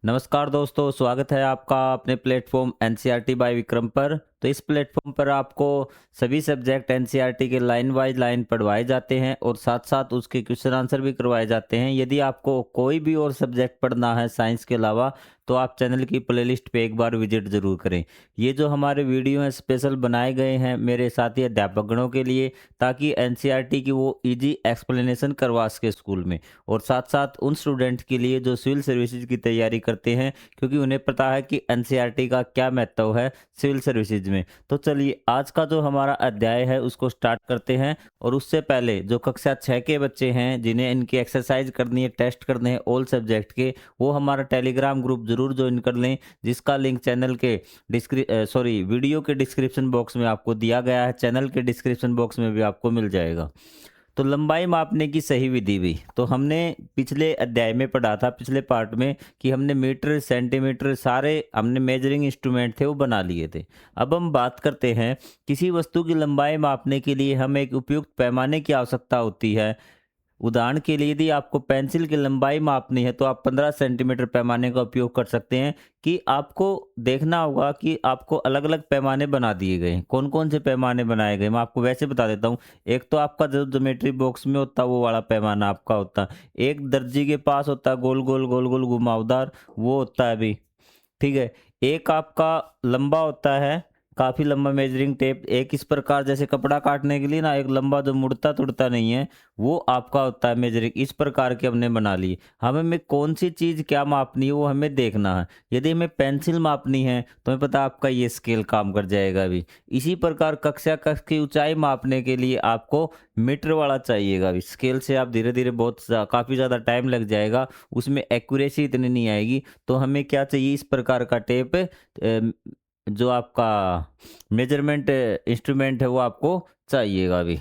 नमस्कार दोस्तों, स्वागत है आपका अपने प्लेटफॉर्म एनसीईआरटी बाय विक्रम पर। तो इस प्लेटफॉर्म पर आपको सभी सब्जेक्ट एनसीईआरटी के लाइन बाय लाइन पढ़वाए जाते हैं और साथ साथ उसके क्वेश्चन आंसर भी करवाए जाते हैं। यदि आपको कोई भी और सब्जेक्ट पढ़ना है साइंस के अलावा, तो आप चैनल की प्लेलिस्ट पे एक बार विजिट ज़रूर करें। ये जो हमारे वीडियो हैं स्पेशल बनाए गए हैं मेरे साथी अध्यापकगणों के लिए, ताकि एनसीईआरटी की वो इजी एक्सप्लेनेशन करवा सके स्कूल में, और साथ साथ उन स्टूडेंट के लिए जो सिविल सर्विसेज की तैयारी करते हैं, क्योंकि उन्हें पता है कि एनसीईआरटी का क्या महत्व है सिविल सर्विसेज में। तो चलिए आज का जो हमारा अध्याय है उसको स्टार्ट करते हैं। और उससे पहले जो कक्षा 6 के बच्चे हैं जिन्हें इनकी एक्सरसाइज करनी है, टेस्ट करने हैं ऑल सब्जेक्ट के, वो हमारा टेलीग्राम ग्रुप जरूर ज्वाइन कर लें, जिसका लिंक चैनल के वीडियो के डिस्क्रिप्शन बॉक्स में आपको दिया गया है। चैनल के डिस्क्रिप्शन बॉक्स में भी आपको मिल जाएगा। तो लंबाई मापने की सही विधि भी तो हमने पिछले अध्याय में पढ़ा था, पिछले पार्ट में, कि हमने मीटर सेंटीमीटर सारे हमने मेजरिंग इंस्ट्रूमेंट थे वो बना लिए थे। अब हम बात करते हैं किसी वस्तु की लंबाई मापने के लिए हमें एक उपयुक्त पैमाने की आवश्यकता होती है। उदाहरण के लिए यदि आपको पेंसिल की लंबाई मापनी है तो आप 15 सेंटीमीटर पैमाने का उपयोग कर सकते हैं। कि आपको देखना होगा कि आपको अलग अलग पैमाने बना दिए गए हैं। कौन कौन से पैमाने बनाए गए मैं आपको वैसे बता देता हूँ। एक तो आपका जो ज्योमेट्री बॉक्स में होता है वो वाला पैमाना आपका होता है। एक दर्जी के पास होता है गोल गोल गोल गोल घुमावदार, वो होता है अभी, ठीक है। एक आपका लंबा होता है, काफ़ी लंबा मेजरिंग टेप। एक इस प्रकार जैसे कपड़ा काटने के लिए ना एक लंबा जो मुड़ता तुड़ता नहीं है, वो आपका होता है मेजरिंग। इस प्रकार के हमने बना ली। हमें कौन सी चीज़ क्या मापनी है वो हमें देखना है। यदि हमें पेंसिल मापनी है तो हमें पता है आपका ये स्केल काम कर जाएगा अभी। इसी प्रकार कक्षा कक्ष की ऊंचाई मापने के लिए आपको मीटर वाला चाहिएगा। अभी स्केल से आप धीरे धीरे काफ़ी ज़्यादा टाइम लग जाएगा, उसमें एक्यूरेसी इतनी नहीं आएगी। तो हमें क्या चाहिए, इस प्रकार का टेप, जो आपका मेजरमेंट इंस्ट्रूमेंट है वो आपको चाहिएगा अभी।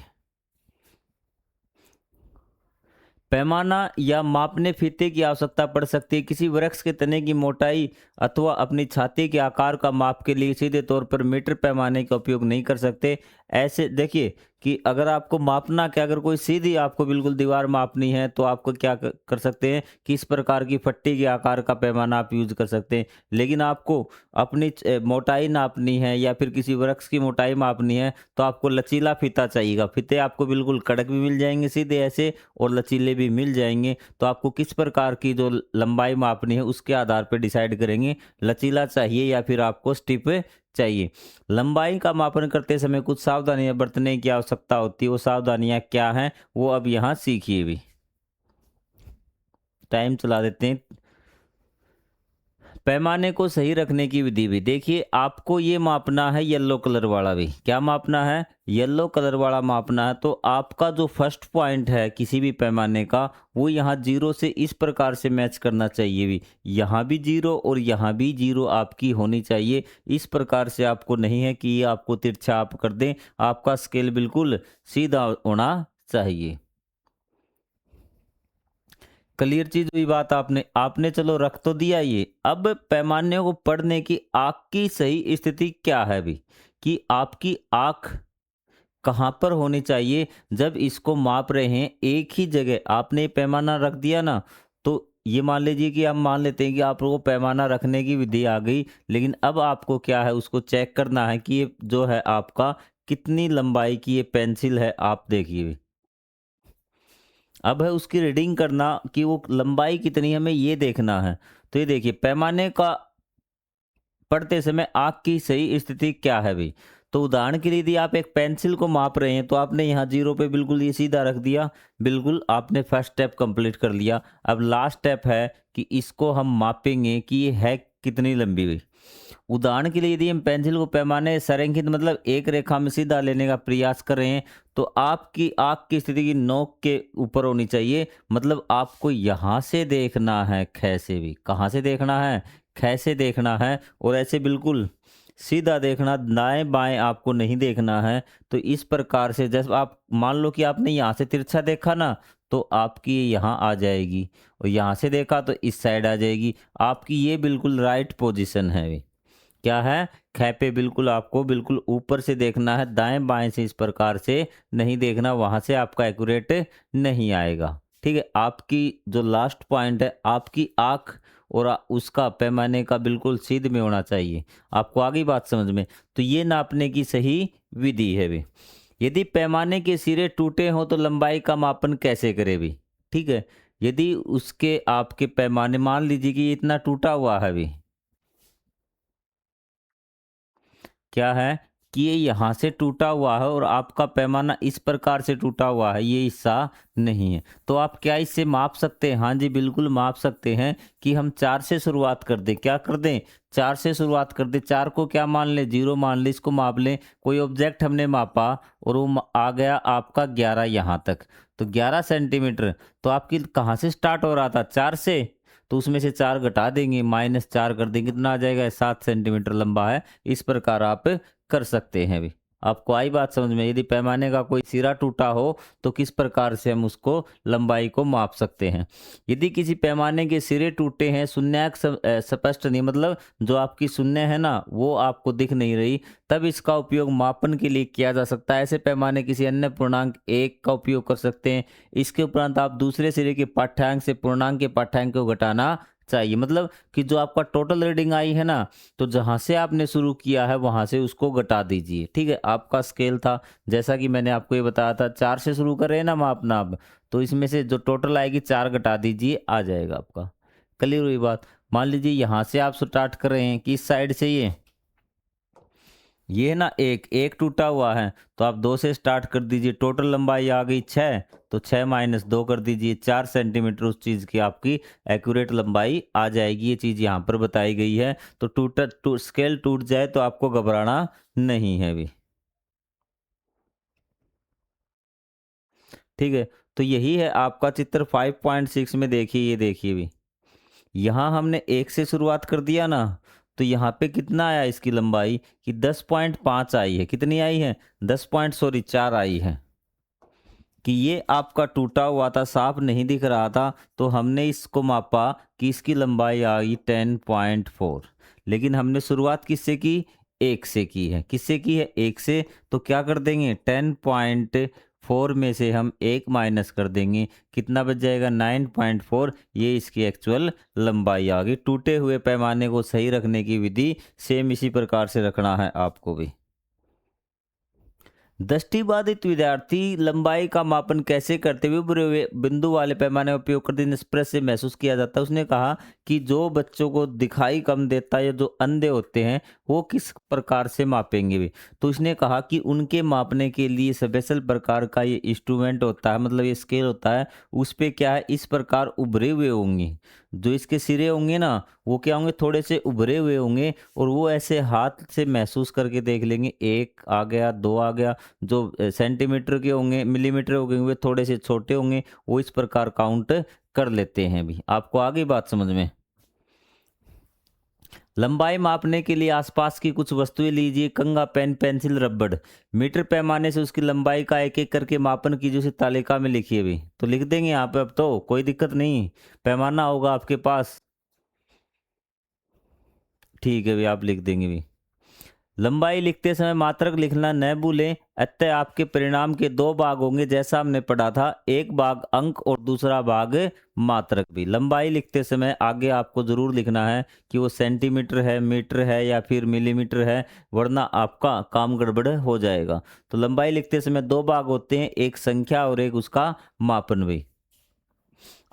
पैमाना या मापने फीते की आवश्यकता पड़ सकती है। किसी वृक्ष के तने की मोटाई अथवा अपनी छाती के आकार का माप के लिए सीधे तौर पर मीटर पैमाने का उपयोग नहीं कर सकते। ऐसे देखिए कि अगर आपको मापना क्या, अगर कोई सीधी आपको बिल्कुल दीवार मापनी है तो आपको क्या कर सकते हैं कि इस प्रकार की फट्टी के आकार का पैमाना आप यूज कर सकते हैं। लेकिन आपको अपनी मोटाई नापनी है या फिर किसी वृक्ष की मोटाई मापनी है तो आपको लचीला फीता चाहिएगा। फीते आपको बिल्कुल कड़क भी मिल जाएंगे सीधे ऐसे, और लचीले भी मिल जाएंगे। तो आपको किस प्रकार की जो लंबाई मापनी है उसके आधार पर डिसाइड करेंगे, लचीला चाहिए या फिर आपको स्टिप चाहिए। लंबाई का मापन करते समय कुछ सावधानियां बरतने की आवश्यकता होती है। वो सावधानियां क्या हैं वो अब यहाँ सीखिए भी। टाइम चला देते हैं। पैमाने को सही रखने की विधि भी देखिए। आपको ये मापना है येलो कलर वाला भी, क्या मापना है, येलो कलर वाला मापना है। तो आपका जो फर्स्ट पॉइंट है किसी भी पैमाने का, वो यहाँ जीरो से इस प्रकार से मैच करना चाहिए भी। यहाँ भी जीरो और यहाँ भी जीरो आपकी होनी चाहिए। इस प्रकार से आपको नहीं है कि ये आपको तिरछा आप कर दें। आपका स्केल बिल्कुल सीधा होना चाहिए। क्लियर चीज हुई बात। आपने आपने चलो रख तो दिया ये। अब पैमाने को पढ़ने की आंख की सही स्थिति क्या है भी, कि आपकी आंख कहाँ पर होनी चाहिए जब इसको माप रहे हैं। एक ही जगह आपने पैमाना रख दिया ना, तो ये मान लीजिए कि हम मान लेते हैं कि आप लोगों को पैमाना रखने की विधि आ गई। लेकिन अब आपको क्या है, उसको चेक करना है कि ये जो है आपका कितनी लंबाई की ये पेंसिल है। आप देखिए अब है उसकी रीडिंग करना कि वो लंबाई कितनी है, हमें ये देखना है। तो ये देखिए पैमाने का पढ़ते समय आँख की सही स्थिति क्या है भी। तो उदाहरण के लिए यदि आप एक पेंसिल को माप रहे हैं तो आपने यहाँ जीरो पे बिल्कुल ये सीधा रख दिया, बिल्कुल आपने फर्स्ट स्टेप कंप्लीट कर लिया। अब लास्ट स्टेप है कि इसको हम मापेंगे कि ये है कितनी लंबी हुई। उदाहरण के लिए यदि हम पेंसिल को पैमाने संरेखित मतलब एक रेखा में सीधा लेने का प्रयास कर रहे हैं, तो आपकी आँख की स्थिति की नोक के ऊपर होनी चाहिए। मतलब आपको यहाँ से देखना है, ख से भी कहाँ से देखना है, ख से देखना है। और ऐसे बिल्कुल सीधा देखना, दाएं बाएं आपको नहीं देखना है। तो इस प्रकार से जब आप मान लो कि आपने यहाँ से तिरछा देखा ना, तो आपकी यहाँ आ जाएगी, और यहाँ से देखा तो इस साइड आ जाएगी। आपकी ये बिल्कुल राइट पोजीशन है। क्या है, ख पे बिल्कुल आपको बिल्कुल ऊपर से देखना है, दाएं बाएं से इस प्रकार से नहीं देखना, वहां से आपका एक्यूरेट नहीं आएगा। ठीक है। आपकी जो लास्ट पॉइंट है, आपकी आंख और उसका पैमाने का बिल्कुल सीध में होना चाहिए। आपको आ गई बात समझ में? तो ये नापने की सही विधि है भी। यदि पैमाने के सिरे टूटे हों तो लंबाई का मापन कैसे करें भी? ठीक है, यदि उसके आपके पैमाने मान लीजिए कि ये इतना टूटा हुआ है भी, क्या है कि ये यहाँ से टूटा हुआ है और आपका पैमाना इस प्रकार से टूटा हुआ है, ये हिस्सा नहीं है, तो आप क्या इससे माप सकते हैं? हाँ जी, बिल्कुल माप सकते हैं कि हम 4 से शुरुआत कर दें। क्या कर दें? 4 से शुरुआत कर दें। 4 को क्या मान लें? 0 मान लें, इसको माप लें। कोई ऑब्जेक्ट हमने मापा और वो आ गया आपका 11 यहाँ तक, तो 11 सेंटीमीटर। तो आपकी कहाँ से स्टार्ट हो रहा था? 4 से। तो उसमें से 4 घटा देंगे, -4 कर देंगे, कितना आ जाएगा? 7 सेंटीमीटर लंबा है। इस प्रकार आप कर सकते हैं भी। आपको आई बात समझ में? यदि पैमाने का कोई सिरा टूटा हो तो किस प्रकार से हम उसको लंबाई को माप सकते हैं। यदि किसी पैमाने के सिरे टूटे हैं, शून्यक स्पष्ट नहीं, मतलब जो आपकी शून्य है ना वो आपको दिख नहीं रही, तब इसका उपयोग मापन के लिए किया जा सकता है। ऐसे पैमाने किसी अन्य पूर्णांक 1 का उपयोग कर सकते हैं। इसके उपरांत आप दूसरे सिरे के पाठ्यांक से पूर्णांक के पाठ्यांक को घटाना चाहिए, मतलब कि जो आपका टोटल रीडिंग आई है ना, तो जहाँ से आपने शुरू किया है वहाँ से उसको घटा दीजिए। ठीक है, आपका स्केल था, जैसा कि मैंने आपको ये बताया था, 4 से शुरू कर रहे हैं ना मापना आप, तो इसमें से जो टोटल आएगी 4 घटा दीजिए, आ जाएगा आपका। क्लियर हुई बात? मान लीजिए यहाँ से आप स्टार्ट कर रहे हैं कि इस साइड से ये ना एक एक टूटा हुआ है, तो आप 2 से स्टार्ट कर दीजिए। टोटल लंबाई आ गई 6, तो 6 - 2 कर दीजिए। 4 सेंटीमीटर उस चीज़ की आपकी एक्यूरेट लंबाई आ जाएगी। ये चीज़ यहाँ पर बताई गई है। तो स्केल टूट जाए तो आपको घबराना नहीं है भी। ठीक है, तो यही है आपका चित्र 5.6 में। देखिए, ये देखिए भी, यहाँ हमने 1 से शुरुआत कर दिया ना, तो यहाँ पे कितना आया इसकी लंबाई कि 10.5 आई है। कितनी आई है? 4 आई है। कि ये आपका टूटा हुआ था, साफ नहीं दिख रहा था, तो हमने इसको मापा कि इसकी लंबाई आई 10.4। लेकिन हमने शुरुआत किससे की? 1 से की है। किससे की है? 1 से। तो क्या कर देंगे? 10.4 में से हम 1 माइनस कर देंगे, कितना बच जाएगा? 9.4। ये इसकी एक्चुअल लंबाई आ गई। टूटे हुए पैमाने को सही रखने की विधि सेम इसी प्रकार से रखना है आपको भी। दृष्टिबाधित विद्यार्थी लंबाई का मापन कैसे करते हुए बिंदु वाले पैमाने का उपयोग करते निष्प्रय से महसूस किया जाता है। उसने कहा कि जो बच्चों को दिखाई कम देता है या जो अंधे होते हैं वो किस प्रकार से मापेंगे भी। तो उसने कहा कि उनके मापने के लिए स्पेशल प्रकार का ये इंस्ट्रूमेंट होता है, मतलब ये स्केल होता है। उस पे क्या है, इस प्रकार उभरे हुए होंगे। जो इसके सिरे होंगे ना, वो क्या होंगे? थोड़े से उभरे हुए होंगे, और वो ऐसे हाथ से महसूस करके देख लेंगे, 1 आ गया, 2 आ गया। जो सेंटीमीटर के होंगे, मिलीमीटर हो गए, वे थोड़े से छोटे होंगे, वो इस प्रकार काउंट कर लेते हैं भी। आपको आ गई बात समझ में? लंबाई मापने के लिए आसपास की कुछ वस्तुएं लीजिए, कंघा, पेन, पेंसिल, रबड़। मीटर पैमाने से उसकी लंबाई का एक एक करके मापन कीजिए, उसे तालिका में लिखिए भी। तो लिख देंगे यहाँ पे, अब तो कोई दिक्कत नहीं, पैमाना होगा आपके पास। ठीक है भी, आप लिख देंगे भी। लंबाई लिखते समय मात्रक लिखना न भूलें, अतः आपके परिणाम के 2 भाग होंगे, जैसा हमने पढ़ा था, एक भाग अंक और दूसरा भाग मात्रक भी। लंबाई लिखते समय आगे आपको जरूर लिखना है कि वो सेंटीमीटर है, मीटर है या फिर मिलीमीटर है, वरना आपका काम गड़बड़ हो जाएगा। तो लंबाई लिखते समय 2 भाग होते हैं, एक संख्या और एक उसका मापन भी।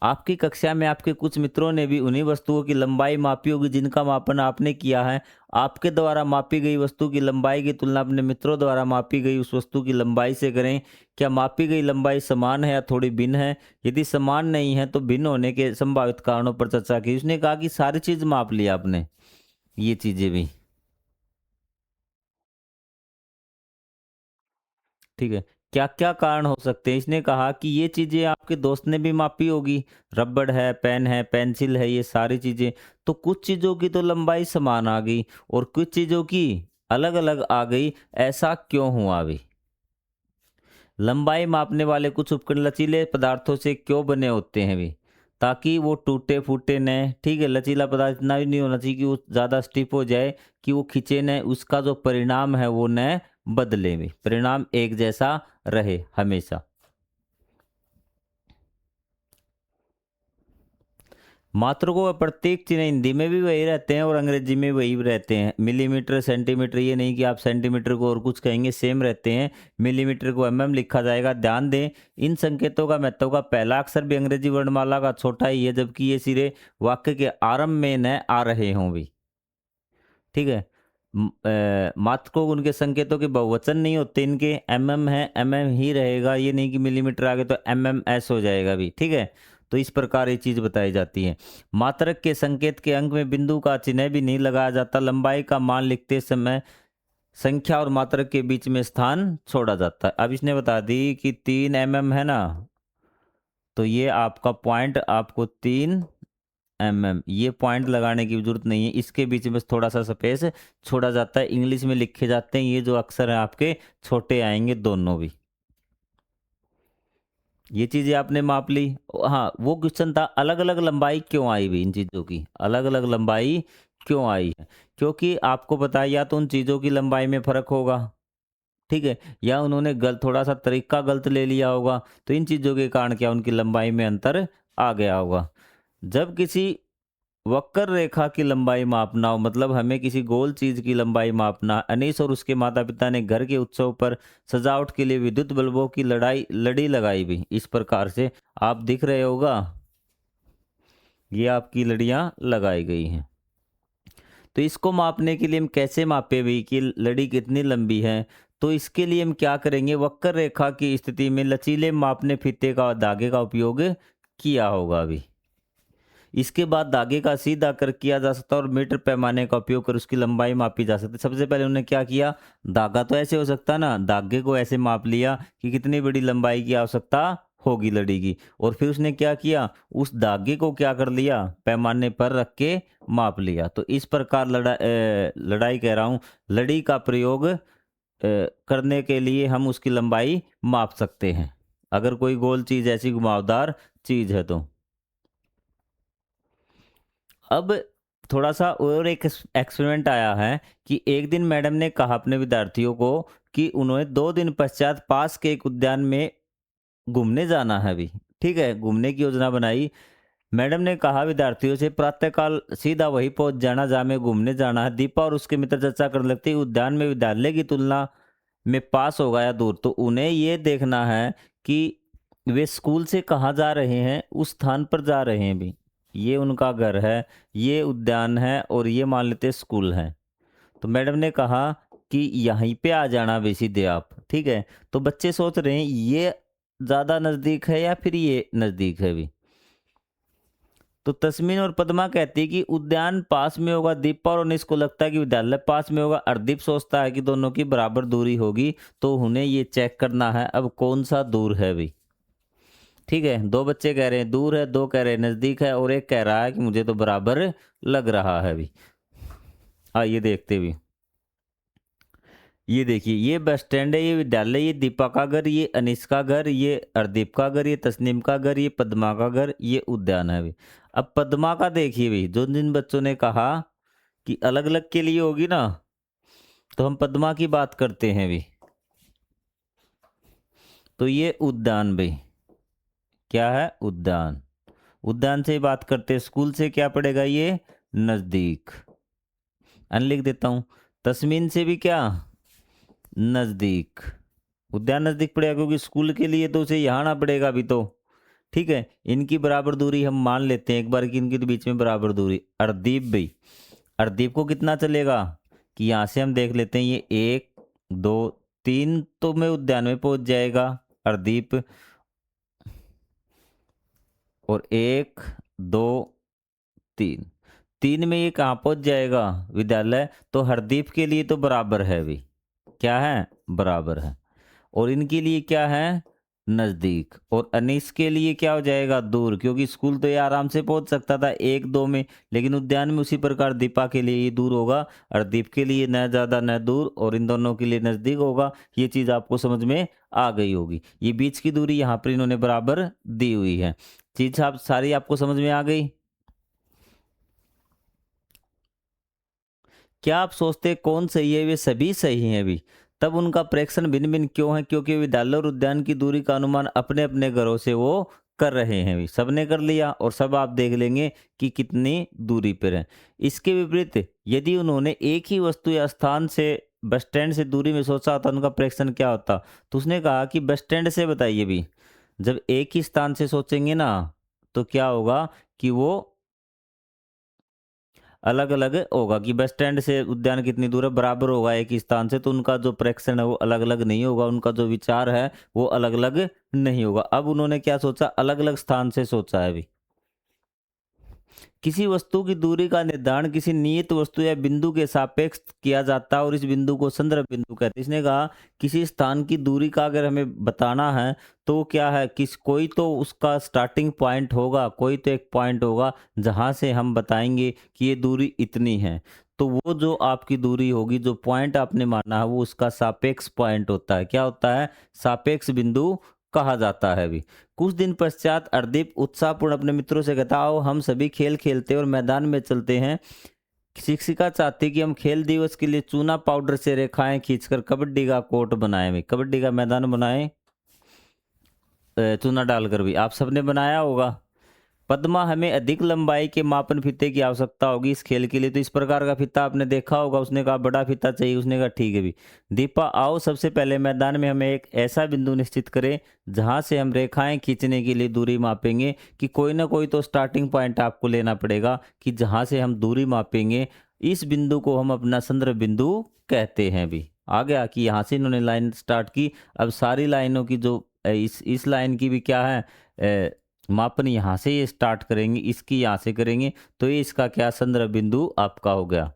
आपकी कक्षा में आपके कुछ मित्रों ने भी उन्हीं वस्तुओं की लंबाई मापी होगी जिनका मापन आपने किया है। आपके द्वारा मापी गई वस्तु की लंबाई की तुलना अपने मित्रों द्वारा मापी गई उस वस्तु की लंबाई से करें। क्या मापी गई लंबाई समान है या थोड़ी भिन्न है? यदि समान नहीं है तो भिन्न होने के संभावित कारणों पर चर्चा की। उसने कहा कि सारी चीज माप लिया आपने, ये चीजें भी। ठीक है, क्या क्या कारण हो सकते हैं? इसने कहा कि ये चीजें आपके दोस्त ने भी मापी होगी, रबड़ है, पेन है, पेंसिल है, ये सारी चीजें। तो कुछ चीजों की तो लंबाई समान आ गई और कुछ चीजों की अलग अलग आ गई, ऐसा क्यों हुआ भी? लंबाई मापने वाले कुछ उपकरण लचीले पदार्थों से क्यों बने होते हैं भी? ताकि वो टूटे फूटे न। ठीक है, लचीला पदार्थ इतना भी नहीं होना चाहिए कि वो ज़्यादा स्टिफ हो जाए कि वो खींचे न, उसका जो परिणाम है वो न बदले भी, परिणाम एक जैसा रहे हमेशा। मात्रकों का प्रत्येक चिन्ह हिंदी में भी वही रहते हैं और अंग्रेजी में वही रहते हैं। मिलीमीटर, सेंटीमीटर, ये नहीं कि आप सेंटीमीटर को और कुछ कहेंगे, सेम रहते हैं। मिलीमीटर को mm लिखा जाएगा। ध्यान दें, इन संकेतों का महत्व का पहला अक्षर भी अंग्रेजी वर्णमाला का छोटा ही है, जबकि ये सिरे वाक्य के आरंभ में न आ रहे हों भी। ठीक है। मात्रकों उनके संकेतों के बहुवचन नहीं होते, इनके mm है, mm ही रहेगा। ये नहीं कि मिलीमीटर आगे तो MMS हो जाएगा भी। ठीक है। तो इस प्रकार ये चीज बताई जाती है। मात्रक के संकेत के अंक में बिंदु का चिन्ह भी नहीं लगाया जाता। लंबाई का मान लिखते समय संख्या और मात्रक के बीच में स्थान छोड़ा जाता है। अब इसने बता दी कि 3 mm है ना, तो ये आपका पॉइंट आपको 3 mm, ये पॉइंट लगाने की जरूरत नहीं है, इसके बीच में थोड़ा सा स्पेस छोड़ा जाता है। इंग्लिश में लिखे जाते हैं, ये जो अक्षर है आपके छोटे आएंगे दोनों भी। ये चीजें आपने माप ली। हाँ, वो क्वेश्चन था अलग अलग लंबाई क्यों आई भी, इन चीजों की अलग अलग लंबाई क्यों आई है? क्योंकि आपको पता है या तो उन चीजों की लंबाई में फर्क होगा, ठीक है, या उन्होंने थोड़ा सा तरीका गलत ले लिया होगा, तो इन चीजों के कारण क्या उनकी लंबाई में अंतर आ गया होगा। जब किसी वक्र रेखा की लंबाई मापना हो, मतलब हमें किसी गोल चीज की लंबाई मापना, अनीस और उसके माता पिता ने घर के उत्सव पर सजावट के लिए विद्युत बल्बों की लड़ी लगाई भी। इस प्रकार से आप दिख रहे होगा, ये आपकी लड़ियां लगाई गई हैं। तो इसको मापने के लिए हम कैसे मापे भी कि लड़ी कितनी लंबी है? तो इसके लिए हम क्या करेंगे, वक्र रेखा की स्थिति में लचीले मापने फीते का धागे का उपयोग किया होगा भी। इसके बाद धागे का सीधा कर किया जा सकता है और मीटर पैमाने का उपयोग कर उसकी लंबाई मापी जा सकती है। सबसे पहले उन्होंने क्या किया, धागा तो ऐसे हो सकता ना, धागे को ऐसे माप लिया कि कितनी बड़ी लंबाई की आवश्यकता होगी लड़ी की, और फिर उसने क्या किया, उस धागे को क्या कर लिया, पैमाने पर रख के माप लिया। तो इस प्रकार लड़ाई कह रहा हूँ, लड़ी का प्रयोग करने के लिए हम उसकी लंबाई माप सकते हैं, अगर कोई गोल चीज ऐसी घुमावदार चीज है तो। अब थोड़ा सा और एक एक्सपेरिमेंट आया है कि एक दिन मैडम ने कहा अपने विद्यार्थियों को कि उन्होंने 2 दिन पश्चात पास के एक उद्यान में घूमने जाना है भी। ठीक है, घूमने की योजना बनाई। मैडम ने कहा विद्यार्थियों से प्रातःकाल सीधा वही पहुंच जाना जहाँ में घूमने जाना है। दीपा और उसके मित्र चर्चा करने लगते उद्यान में विद्यालय की तुलना में पास होगा या दूर। तो उन्हें ये देखना है कि वे स्कूल से कहाँ जा रहे हैं, उस स्थान पर जा रहे हैं भी। ये उनका घर है, ये उद्यान है, और ये मान लेते स्कूल है। तो मैडम ने कहा कि यहीं पे आ जाना भी सीधे आप। ठीक है, तो बच्चे सोच रहे हैं ये ज़्यादा नज़दीक है या फिर ये नज़दीक है भी। तो तस्मीन और पद्मा कहती है कि उद्यान पास में होगा। दीपा और उन्हें को लगता है कि विद्यालय पास में होगा। अर्दीप सोचता है कि दोनों की बराबर दूरी होगी। तो उन्हें ये चेक करना है अब कौन सा दूर है भी। ठीक है, 2 बच्चे कह रहे हैं दूर है, 2 कह रहे हैं नजदीक है, और एक कह रहा है कि मुझे तो बराबर लग रहा है भी। आइए देखते भी। ये देखिए, ये बस स्टैंड है, ये विद्यालय, ये दीपा का घर, ये अनीस का घर, ये अर्दीप का घर, ये तस्नीम का घर, ये पद्मा का घर, ये उद्यान है भी। अब पद्मा का देखिए भी, जो जिन बच्चों ने कहा कि अलग अलग के लिए होगी ना, तो हम पद्मा की बात करते हैं भी। तो ये उद्यान भी क्या है, उद्यान। उद्यान से बात करते, स्कूल से क्या पड़ेगा, ये नजदीक। अन लिख देता हूं, तस्मीन से भी क्या, नजदीक। उद्यान नजदीक पड़ेगा क्योंकि स्कूल के लिए तो उसे यहाँ आना पड़ेगा अभी तो। ठीक है, इनकी बराबर दूरी हम मान लेते हैं एक बार कि इनके बीच में बराबर दूरी। अर्दीप भी, अर्दीप को कितना चलेगा कि यहाँ से हम देख लेते हैं, ये 1 2 3 तो में उद्यान में पहुंच जाएगा अर्दीप, और 1 2 3 3 में ये कहाँ पहुंच जाएगा, विद्यालय। तो हरदीप के लिए तो बराबर है भी, क्या है, बराबर है। और इनके लिए क्या है, नजदीक। और अनीस के लिए क्या हो जाएगा, दूर, क्योंकि स्कूल तो ये आराम से पहुंच सकता था 1 2 में, लेकिन उद्यान में उसी प्रकार दीपा के लिए ये दूर होगा। अर्दीप के लिए न ज्यादा न दूर, और इन दोनों के लिए नजदीक होगा। ये चीज आपको समझ में आ गई होगी। ये बीच की दूरी यहाँ पर इन्होंने बराबर दी हुई है। चीज आप सारी आपको समझ में आ गई। क्या आप सोचते कौन सही है, वे सभी सही हैं भी। तब उनका प्रेक्षण भिन्न भिन्न क्यों है, क्योंकि विद्यालय और उद्यान की दूरी का अनुमान अपने अपने घरों से वो कर रहे हैं अभी, सबने कर लिया और सब आप देख लेंगे कि कितनी दूरी पर है। इसके विपरीत यदि उन्होंने एक ही वस्तु या स्थान से बस स्टैंड से दूरी में सोचा होता, उनका प्रेक्षण क्या होता? तो उसने कहा कि बस स्टैंड से बताइए भी, जब एक ही स्थान से सोचेंगे ना तो क्या होगा कि वो अलग अलग होगा कि बस स्टैंड से उद्यान कितनी दूर है, बराबर होगा एक ही स्थान से, तो उनका जो प्रेक्षण है वो अलग अलग नहीं होगा, उनका जो विचार है वो अलग अलग नहीं होगा। अब उन्होंने क्या सोचा, अलग अलग स्थान से सोचा है अभी। किसी वस्तु की दूरी का निर्धारण किसी नियत वस्तु या बिंदु के सापेक्ष किया जाता है और इस बिंदु को संदर्भ बिंदु कहते हैं। इसने कहा किसी स्थान की दूरी का अगर हमें बताना है तो वो क्या है, किस कोई तो उसका स्टार्टिंग पॉइंट होगा, कोई तो एक पॉइंट होगा जहां से हम बताएंगे कि ये दूरी इतनी है। तो वो जो आपकी दूरी होगी, जो पॉइंट आपने माना है, वो उसका सापेक्ष पॉइंट होता है। क्या होता है? सापेक्ष बिंदु कहा जाता है अभी। कुछ दिन पश्चात अर्दीप उत्साहपूर्ण अपने मित्रों से कहता, आओ हम सभी खेल खेलते और मैदान में चलते हैं। शिक्षिका चाहती कि हम खेल दिवस के लिए चूना पाउडर से रेखाएं खींचकर कबड्डी का कोर्ट बनाए, भी कबड्डी का मैदान बनाए चूना डालकर। भी आप सबने बनाया होगा। पद्मा, हमें अधिक लंबाई के मापन फीते की आवश्यकता होगी इस खेल के लिए, तो इस प्रकार का फीता आपने देखा होगा। उसने कहा बड़ा फीता चाहिए, उसने कहा ठीक है भी। दीपा, आओ सबसे पहले मैदान में हमें एक ऐसा बिंदु निश्चित करें जहां से हम रेखाएं खींचने के लिए दूरी मापेंगे, कि कोई ना कोई तो स्टार्टिंग पॉइंट आपको लेना पड़ेगा कि जहां से हम दूरी मापेंगे। इस बिंदु को हम अपना संदर्भ बिंदु कहते हैं। भी आ गया कि यहाँ से इन्होंने लाइन स्टार्ट की। अब सारी लाइनों की जो इस लाइन की भी क्या है, मापन यहाँ से ये स्टार्ट करेंगे, इसकी यहाँ से करेंगे, तो ये इसका क्या संदर्भ बिंदु आपका हो गया।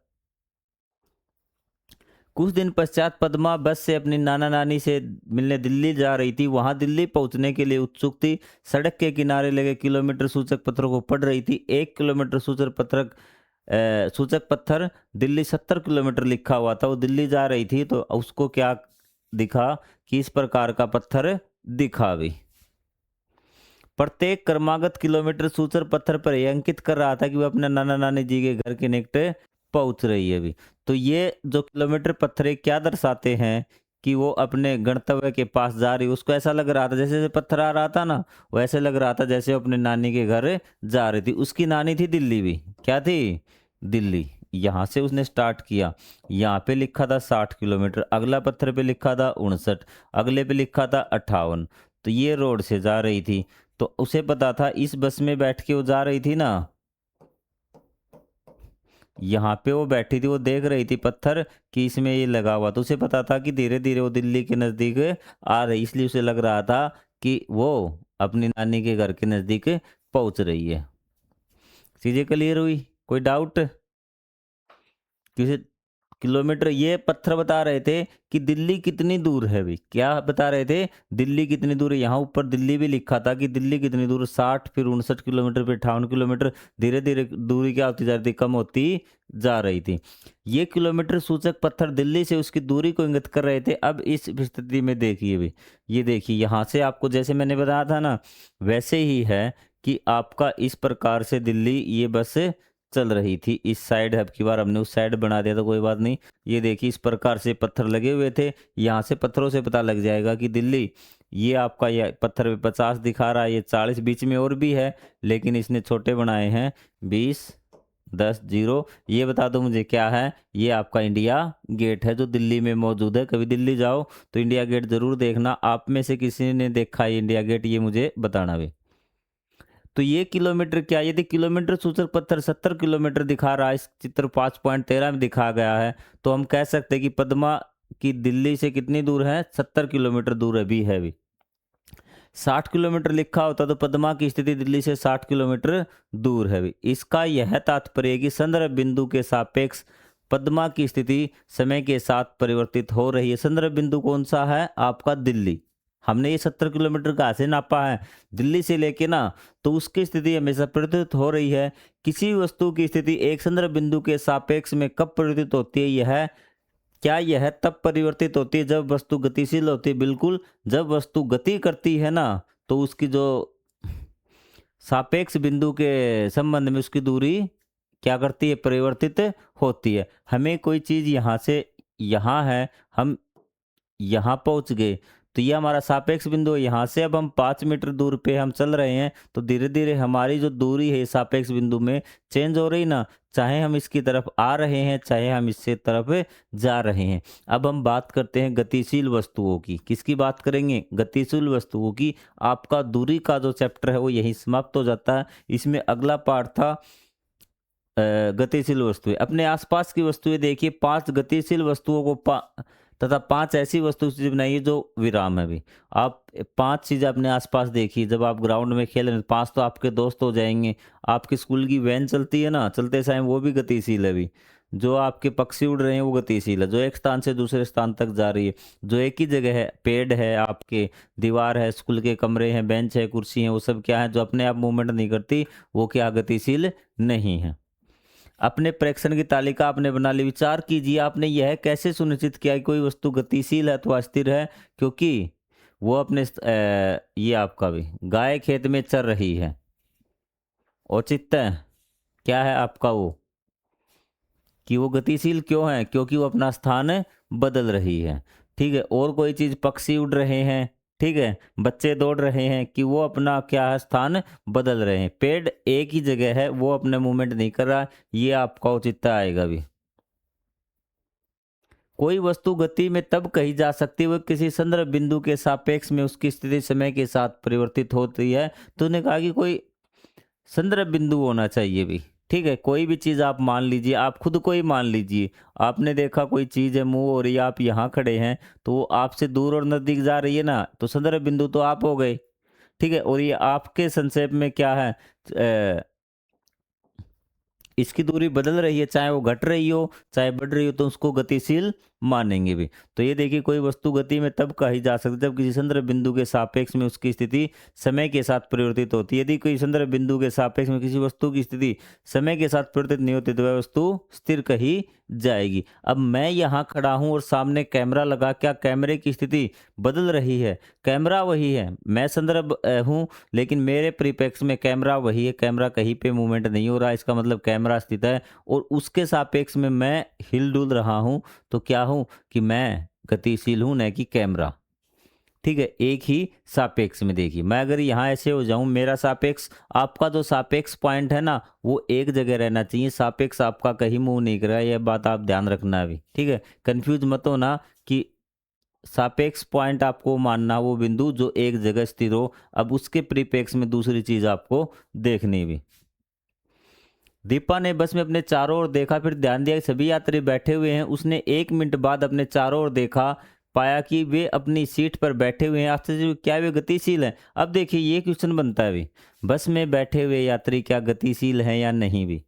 कुछ दिन पश्चात पद्मा बस से अपनी नाना नानी से मिलने दिल्ली जा रही थी। वहां दिल्ली पहुंचने के लिए उत्सुक थी। सड़क के किनारे लगे किलोमीटर सूचक पत्रों को पढ़ रही थी। 1 किलोमीटर सूचक पत्थर दिल्ली 70 किलोमीटर लिखा हुआ था। वो दिल्ली जा रही थी तो उसको क्या दिखा कि इस प्रकार का पत्थर दिखा भी। प्रत्येक क्रमागत किलोमीटर सूचर पत्थर पर यह अंकित कर रहा था कि वह अपने नाना नानी जी के घर के निकट पहुंच रही है अभी। तो ये जो किलोमीटर पत्थर है क्या दर्शाते हैं कि वो अपने गंतव्य के पास जा रही है। उसको ऐसा लग रहा था जैसे जैसे पत्थर आ रहा था ना, वैसे लग रहा था जैसे वो अपने नानी के घर जा रही थी। उसकी नानी थी दिल्ली भी, क्या थी? दिल्ली। यहाँ से उसने स्टार्ट किया, यहाँ पे लिखा था 60 किलोमीटर, अगला पत्थर पे लिखा था 59, अगले पे लिखा था 58। तो ये रोड से जा रही थी। तो उसे पता था इस बस में बैठ के वो जा रही थी ना, यहाँ पे वो बैठी थी, वो देख रही थी पत्थर कि इसमें ये लगा हुआ। तो उसे पता था कि धीरे धीरे वो दिल्ली के नज़दीक आ रही, इसलिए उसे लग रहा था कि वो अपनी नानी के घर के नज़दीक पहुंच रही है। चीज़ें क्लियर हुई? कोई डाउट? किसी किलोमीटर ये पत्थर बता रहे थे कि दिल्ली कितनी दूर है। भी क्या बता रहे थे? दिल्ली कितनी दूर है। यहाँ ऊपर दिल्ली भी लिखा था कि दिल्ली कितनी दूर, 60, फिर 59 किलोमीटर, फिर 58 किलोमीटर। धीरे धीरे दूरी क्या होती जा रही थी, कम होती जा रही थी। ये किलोमीटर सूचक पत्थर दिल्ली से उसकी दूरी को इंगित कर रहे थे। अब इस स्थिति में देखिए भी, ये देखिए यहाँ से आपको जैसे मैंने बताया था ना, वैसे ही है कि आपका इस प्रकार से दिल्ली ये बस चल रही थी। इस साइड, अब की बार हमने उस साइड बना दिया तो कोई बात नहीं। ये देखिए इस प्रकार से पत्थर लगे हुए थे। यहाँ से पत्थरों से पता लग जाएगा कि दिल्ली, ये आपका ये पत्थर पे 50 दिखा रहा है, ये 40, बीच में और भी है लेकिन इसने छोटे बनाए हैं, 20, 10, 0। ये बता दो मुझे क्या है? ये आपका इंडिया गेट है जो दिल्ली में मौजूद है। कभी दिल्ली जाओ तो इंडिया गेट जरूर देखना। आप में से किसी ने देखा है इंडिया गेट, ये मुझे बताना भी। तो ये किलोमीटर क्या, यदि किलोमीटर सूचक पत्थर 70 किलोमीटर दिखा रहा है, इस चित्र 5.13 में दिखा गया है, तो हम कह सकते हैं कि पद्मा की दिल्ली से कितनी दूर है? 70 किलोमीटर दूर है भी। 60 किलोमीटर लिखा होता तो पद्मा की स्थिति दिल्ली से 60 किलोमीटर दूर है भी। इसका यह तात्पर्य है कि संदर्भ बिंदु के सापेक्ष पद्मा की स्थिति समय के साथ परिवर्तित हो रही है। संदर्भ बिंदु कौन सा है? आपका दिल्ली। हमने ये 70 किलोमीटर कहाँ से नापा है? दिल्ली से लेके ना, तो उसकी स्थिति हमेशा परिवर्तित हो रही है। किसी वस्तु की स्थिति एक संदर्भ बिंदु के सापेक्ष में कब परिवर्तित होती है? यह तब परिवर्तित होती है जब वस्तु गतिशील होती है। बिल्कुल, जब वस्तु गति करती है ना, तो उसकी जो सापेक्ष बिंदु के संबंध में उसकी दूरी क्या करती है? परिवर्तित होती है। हमें कोई चीज़ यहाँ से यहाँ है, हम यहाँ पहुँच गए, तो ये हमारा सापेक्ष बिंदु है। यहाँ से अब हम 5 मीटर दूर पे हम चल रहे हैं, तो धीरे धीरे हमारी जो दूरी है सापेक्ष बिंदु में चेंज हो रही ना, चाहे हम इसकी तरफ आ रहे हैं चाहे हम इससे तरफ जा रहे हैं। अब हम बात करते हैं गतिशील वस्तुओं की। किसकी बात करेंगे? गतिशील वस्तुओं की। आपका दूरी का जो चैप्टर है वो यहीं समाप्त हो जाता है। इसमें अगला पार्ट था गतिशील वस्तुएं। अपने आसपास की वस्तुएं देखिए, 5 गतिशील वस्तुओं को तथा 5 ऐसी वस्तु चीज बनाइए जो विराम है। भी आप 5 चीजें अपने आसपास देखिए। जब आप ग्राउंड में खेल रहे हैं, 5 तो आपके दोस्त हो जाएंगे। आपकी स्कूल की वैन चलती है ना, चलते समय, वो भी गतिशील है। भी जो आपके पक्षी उड़ रहे हैं वो गतिशील है। जो एक स्थान से दूसरे स्थान तक जा रही है, जो एक ही जगह है, पेड़ है, आपके दीवार है, स्कूल के कमरे हैं, बेंच है, कुर्सी है, वो सब क्या है? जो अपने आप मूवमेंट नहीं करती, वो क्या गतिशील नहीं है। अपने प्रेक्षण की तालिका आपने बना ली। विचार कीजिए, आपने यह कैसे सुनिश्चित किया कि कोई वस्तु गतिशील है तो अस्थिर है? क्योंकि वो अपने ये आपका भी गाय खेत में चर रही है। औचित्य क्या है आपका वो, कि वो गतिशील क्यों है? क्योंकि वो अपना स्थान बदल रही है। ठीक है। और कोई चीज, पक्षी उड़ रहे हैं, ठीक है, बच्चे दौड़ रहे हैं, कि वो अपना क्या है? स्थान बदल रहे हैं। पेड़ एक ही जगह है, वो अपने मूवमेंट नहीं कर रहा। ये आपका औचित्य आएगा। भी कोई वस्तु गति में तब कही जा सकती है वो किसी संदर्भ बिंदु के सापेक्ष में उसकी स्थिति समय के साथ परिवर्तित होती है। तो उन्होंने कहा कि कोई संदर्भ बिंदु होना चाहिए। भी ठीक है। कोई भी चीज़ आप मान लीजिए, आप खुद को ही मान लीजिए, आपने देखा कोई चीज़ है मूव हो रही है, आप यहाँ खड़े हैं, तो वो आपसे दूर और नज़दीक जा रही है ना, तो संदर्भ बिंदु तो आप हो गए। ठीक है। और ये आपके संक्षेप में क्या है? इसकी दूरी बदल रही है, चाहे वो घट रही हो चाहे बढ़ रही हो, तो उसको गतिशील मानेंगे। भी तो ये देखिए, कोई वस्तु गति में तब कही जा सकती है जब किसी संदर्भ बिंदु के सापेक्ष में उसकी स्थिति समय के साथ परिवर्तित होती है। यदि कोई संदर्भ बिंदु के सापेक्ष में किसी वस्तु की स्थिति समय के साथ परिवर्तित नहीं होती तो वह वस्तु स्थिर कही जाएगी। अब मैं यहाँ खड़ा हूँ और सामने कैमरा लगा, क्या कैमरे की स्थिति बदल रही है? कैमरा वही है, मैं संदर्भ हूँ, लेकिन मेरे परिप्रेक्ष्य में कैमरा वही है। कैमरा कहीं पे मूवमेंट नहीं हो रहा, इसका मतलब कैमरा स्थित है। और उसके सापेक्ष में मैं हिल डुल रहा हूँ, तो क्या हूँ? कि मैं गतिशील हूँ, न कि कैमरा। ठीक है। एक ही सापेक्ष में देखिए, मैं अगर यहाँ ऐसे हो जाऊं, मेरा सापेक्ष, आपका जो सापेक्ष पॉइंट है ना, वो एक जगह रहना चाहिए। सापेक्ष आपका कहीं मूव नहीं कर रहा है, यह बात आप ध्यान रखना अभी। ठीक है। कंफ्यूज मत होना कि सापेक्ष पॉइंट आपको मानना वो बिंदु जो एक जगह स्थिर हो। अब उसके परिप्रेक्ष्य में दूसरी चीज आपको देखनी। भी दीपा ने बस में अपने चारों ओर देखा, फिर ध्यान दिया कि सभी यात्री बैठे हुए हैं। उसने 1 मिनट बाद अपने चारों ओर देखा, पाया कि वे अपनी सीट पर बैठे हुए हैं। आश्चर्य, क्या वे गतिशील हैं? अब देखिए, ये क्वेश्चन बनता है। भी बस में बैठे हुए यात्री क्या गतिशील हैं या नहीं? भी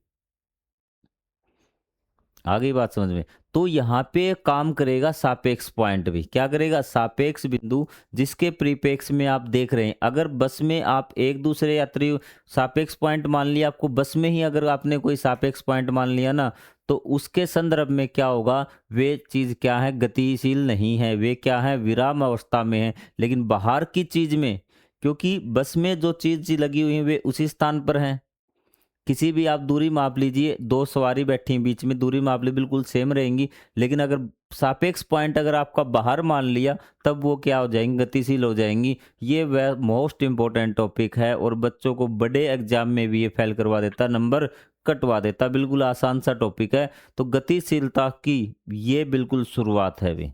आ गई बात समझ में? तो यहाँ पे काम करेगा सापेक्ष पॉइंट। भी क्या करेगा? सापेक्ष बिंदु जिसके परिप्रेक्ष्य में आप देख रहे हैं। अगर बस में आप एक दूसरे यात्री, सापेक्ष पॉइंट मान लिया आपको, बस में ही अगर आपने कोई सापेक्ष पॉइंट मान लिया ना, तो उसके संदर्भ में क्या होगा? वे चीज क्या है? गतिशील नहीं है, वे क्या है? विराम अवस्था में है। लेकिन बाहर की चीज में, क्योंकि बस में जो चीज लगी हुई है वे उसी स्थान पर हैं। किसी भी आप दूरी माप लीजिए, 2 सवारी बैठी हैं बीच में, दूरी माप ली, बिल्कुल सेम रहेंगी। लेकिन अगर सापेक्ष पॉइंट अगर आपका बाहर मान लिया, तब वो क्या हो जाएंगी? गतिशील हो जाएंगी। ये वह मोस्ट इंपॉर्टेंट टॉपिक है और बच्चों को बड़े एग्जाम में भी ये फेल करवा देता, नंबर कटवा देता। बिल्कुल आसान सा टॉपिक है। तो गतिशीलता की ये बिल्कुल शुरुआत है। भी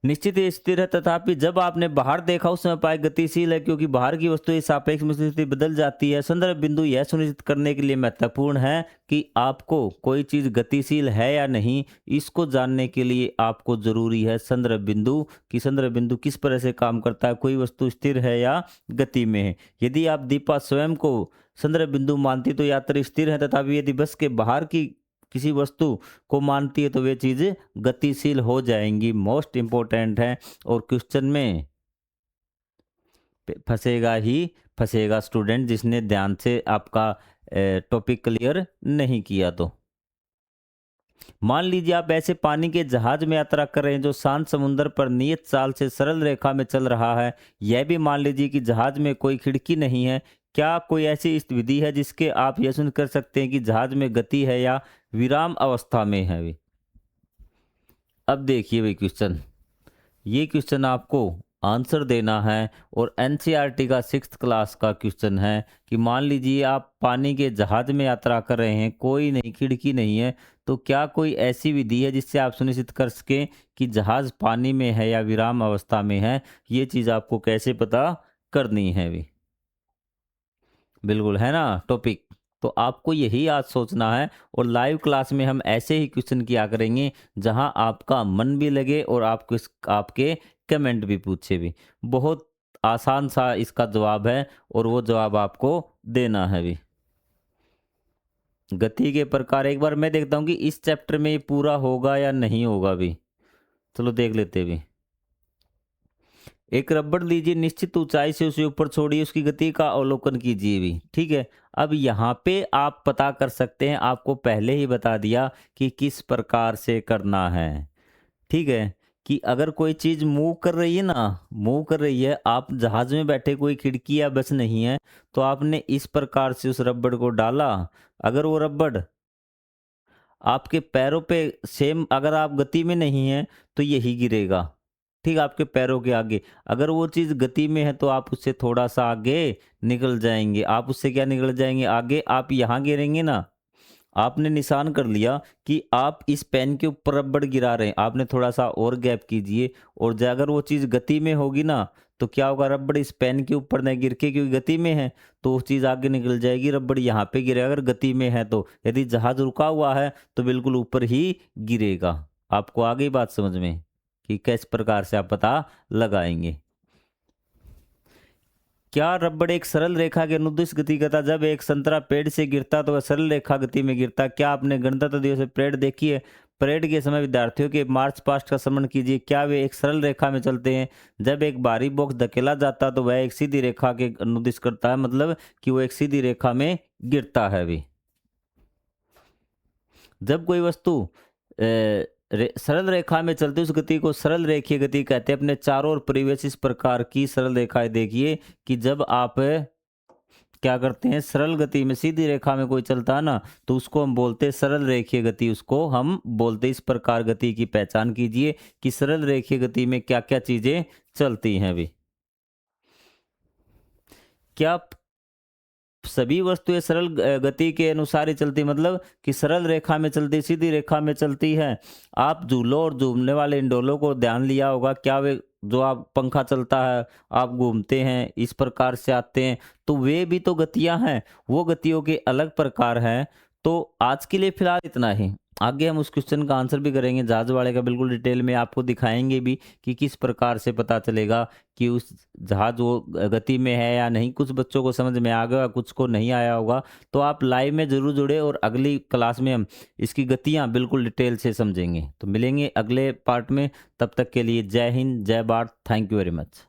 निश्चित ही स्थिर है, तथापि जब आपने बाहर देखा उस समय पाया गतिशील है, क्योंकि बाहर की वस्तु सापेक्ष में स्थिति बदल जाती है। संदर्भ बिंदु यह सुनिश्चित करने के लिए महत्वपूर्ण है कि आपको कोई चीज गतिशील है या नहीं, इसको जानने के लिए आपको जरूरी है संदर्भ बिंदु, कि संदर्भ बिंदु किस तरह से काम करता है, कोई वस्तु स्थिर है या गति में है। यदि आप दीपा स्वयं को संदर्भ बिंदु मानती तो यात्री स्थिर है, तथापि यदि बस के बाहर की किसी वस्तु को मानती है तो वे चीजें गतिशील हो जाएंगी। मोस्ट इंपॉर्टेंट है और क्वेश्चन में फंसेगा ही फंसेगा स्टूडेंट, जिसने ध्यान से आपका टॉपिक क्लियर नहीं किया। तो मान लीजिए आप ऐसे पानी के जहाज में यात्रा कर रहे हैं जो शांत समुद्र पर नियत चाल से सरल रेखा में चल रहा है। यह भी मान लीजिए कि जहाज में कोई खिड़की नहीं है। क्या कोई ऐसी विधि है जिसके आप यह सुन कर सकते हैं कि जहाज में गति है या विराम अवस्था में है? भी अब देखिए भाई क्वेश्चन, ये क्वेश्चन आपको आंसर देना है और एनसीईआरटी का 6th क्लास का क्वेश्चन है कि मान लीजिए आप पानी के जहाज में यात्रा कर रहे हैं, कोई नहीं, खिड़की नहीं है, तो क्या कोई ऐसी विधि है जिससे आप सुनिश्चित कर सकें कि जहाज पानी में है या विराम अवस्था में है? ये चीज़ आपको कैसे पता करनी है भी, बिल्कुल है ना टॉपिक। तो आपको यही आज सोचना है और लाइव क्लास में हम ऐसे ही क्वेश्चन किया करेंगे जहां आपका मन भी लगे और आपको आपके कमेंट भी पूछे भी। बहुत आसान सा इसका जवाब है और वो जवाब आपको देना है भी। गति के प्रकार एक बार मैं देखता हूँ कि इस चैप्टर में ये पूरा होगा या नहीं होगा भी। चलो देख लेते भी। एक रबड़ लीजिए, निश्चित ऊंचाई से उसे ऊपर छोड़िए, उसकी गति का अवलोकन कीजिए भी। ठीक है, अब यहाँ पे आप पता कर सकते हैं, आपको पहले ही बता दिया कि किस प्रकार से करना है। ठीक है, कि अगर कोई चीज मूव कर रही है ना, मूव कर रही है, आप जहाज में बैठे, कोई खिड़की या बस नहीं है, तो आपने इस प्रकार से उस रबड़ को डाला। अगर वो रबड़ आपके पैरों पे सेम, अगर आप गति में नहीं है तो यही गिरेगा। ठीक, आपके पैरों के आगे। अगर वो चीज़ गति में है तो आप उससे थोड़ा सा आगे निकल जाएंगे। आप उससे क्या निकल जाएंगे आगे, आप यहाँ गिरेंगे ना। आपने निशान कर लिया कि आप इस पेन के ऊपर रबड़ गिरा रहे हैं, आपने थोड़ा सा और गैप कीजिए और अगर वो चीज़ गति में होगी ना, तो क्या होगा, रबड़ इस पेन के ऊपर न गिर के, क्योंकि गति में है तो वो चीज़ आगे निकल जाएगी, रबड़ यहाँ पे गिरेगा। अगर गति में है तो, यदि जहाज रुका हुआ है तो बिल्कुल ऊपर ही गिरेगा। आपको आ गई बात समझ में कि किस प्रकार से आप पता लगाएंगे। क्या रबड़ एक सरल रेखा के अनुदिश गति करता? जब एक संतरा पेड़ से गिरता तो वह सरल रेखा गति में गिरता। क्या आपने गणतंत्र दिवस में परेड देखी है? परेड के समय विद्यार्थियों के मार्च पास्ट का श्रमण कीजिए। क्या वे एक सरल रेखा में चलते हैं? जब एक भारी बॉक्स धकेला जाता तो वह एक सीधी रेखा के अनुदिश करता है, मतलब कि वो एक सीधी रेखा में गिरता है भी। जब कोई वस्तु सरल रेखा में चलती उस गति को सरल रेखीय गति कहते हैं। अपने चारों ओर परिवेश इस प्रकार की सरल रेखाएं देखिए कि जब आप क्या करते हैं, सरल गति में सीधी रेखा में कोई चलता है ना, तो उसको हम बोलते हैं सरल रेखीय गति, उसको हम बोलते हैं। इस प्रकार गति की पहचान कीजिए कि सरल रेखीय गति में क्या क्या चीजें चलती हैं भी। क्या सभी वस्तुएं सरल गति के अनुसार ही चलती, मतलब कि सरल रेखा में चलती, सीधी रेखा में चलती है? आप झूलों और झूमने वाले इंडोलों को ध्यान लिया होगा, क्या वे, जो आप पंखा चलता है, आप घूमते हैं, इस प्रकार से आते हैं, तो वे भी तो गतियां हैं, वो गतियों के अलग प्रकार हैं। तो आज के लिए फिलहाल इतना ही। आगे हम उस क्वेश्चन का आंसर भी करेंगे, जहाज वाले का, बिल्कुल डिटेल में आपको दिखाएंगे भी कि किस प्रकार से पता चलेगा कि उस जहाज वो गति में है या नहीं। कुछ बच्चों को समझ में आ गया, कुछ को नहीं आया होगा, तो आप लाइव में ज़रूर जुड़े और अगली क्लास में हम इसकी गतियां बिल्कुल डिटेल से समझेंगे। तो मिलेंगे अगले पार्ट में, तब तक के लिए जय हिंद, जय Bharat, thank you very much.